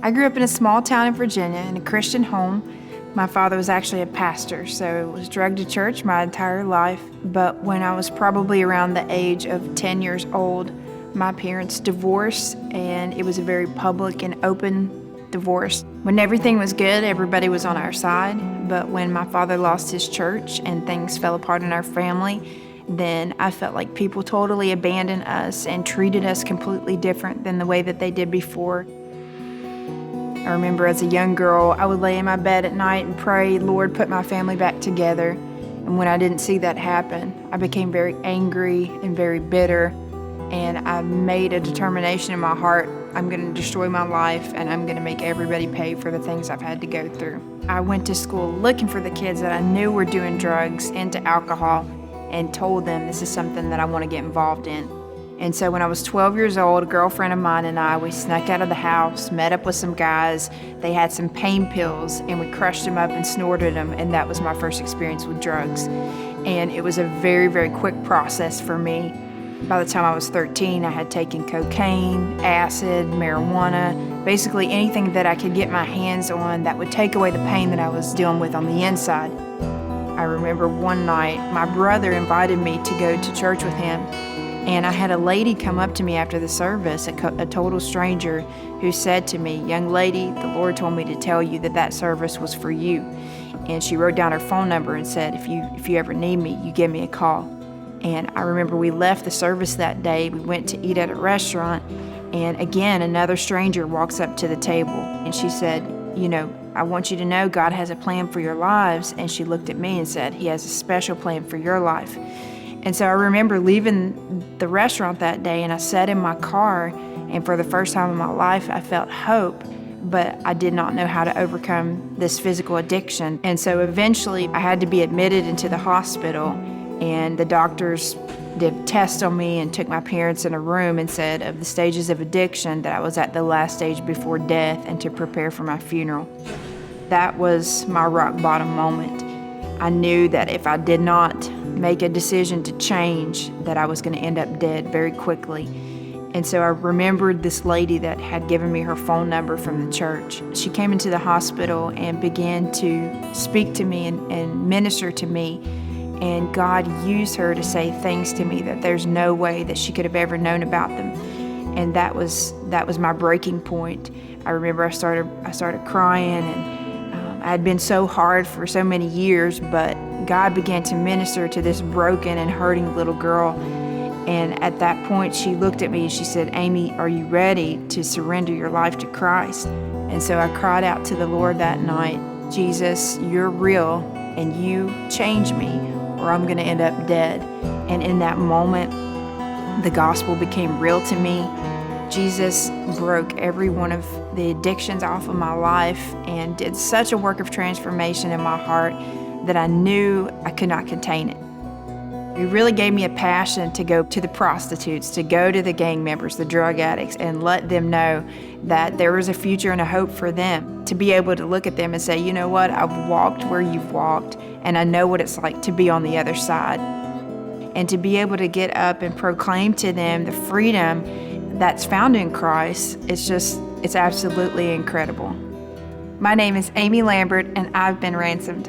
I grew up in a small town in Virginia in a Christian home. My father was actually a pastor, so I was drugged to church my entire life. But when I was probably around the age of 10 years old, my parents divorced, and it was a very public and open divorce. When everything was good, everybody was on our side. But when my father lost his church and things fell apart in our family, then I felt like people totally abandoned us and treated us completely different than the way that they did before. I remember as a young girl, I would lay in my bed at night and pray, Lord, put my family back together. And when I didn't see that happen, I became very angry and very bitter. And I made a determination in my heart, I'm going to destroy my life and I'm going to make everybody pay for the things I've had to go through. I went to school looking for the kids that I knew were doing drugs, into alcohol, and told them this is something that I want to get involved in. And so when I was 12 years old, a girlfriend of mine and I, we snuck out of the house, met up with some guys. They had some pain pills, and we crushed them up and snorted them, and that was my first experience with drugs. And it was a very, very quick process for me. By the time I was 13, I had taken cocaine, acid, marijuana, basically anything that I could get my hands on that would take away the pain that I was dealing with on the inside. I remember one night, my brother invited me to go to church with him. And I had a lady come up to me after the service, a total stranger, who said to me, "Young lady, the Lord told me to tell you that that service was for you." And she wrote down her phone number and said, if you ever need me, you give me a call. And I remember we left the service that day. We went to eat at a restaurant, and again, another stranger walks up to the table, and she said, I want you to know God has a plan for your lives. And she looked at me and said, He has a special plan for your life. And so I remember leaving the restaurant that day, and I sat in my car, and for the first time in my life, I felt hope, but I did not know how to overcome this physical addiction. And so eventually I had to be admitted into the hospital, and the doctors did tests on me and took my parents in a room and said of the stages of addiction that I was at the last stage before death and to prepare for my funeral. That was my rock bottom moment. I knew that if I did not make a decision to change, that I was going to end up dead very quickly. And so I remembered this lady that had given me her phone number from the church. She came into the hospital and began to speak to me and minister to me. And God used her to say things to me that there's no way that she could have ever known about them. And that was my breaking point. I remember I started crying, and I had been so hard for so many years, but God began to minister to this broken and hurting little girl. And at that point, she looked at me and she said, "Amy, are you ready to surrender your life to Christ?" And so I cried out to the Lord that night, "Jesus, you're real, and you change me, or I'm going to end up dead." And in that moment, the gospel became real to me. Jesus broke every one of the addictions off of my life and did such a work of transformation in my heart that I knew I could not contain it. It really gave me a passion to go to the prostitutes, to go to the gang members, the drug addicts, and let them know that there was a future and a hope for them. To be able to look at them and say, you know what, I've walked where you've walked, and I know what it's like to be on the other side. And to be able to get up and proclaim to them the freedom that's found in Christ, it's absolutely incredible. My name is Amy Lambert, and I've been ransomed.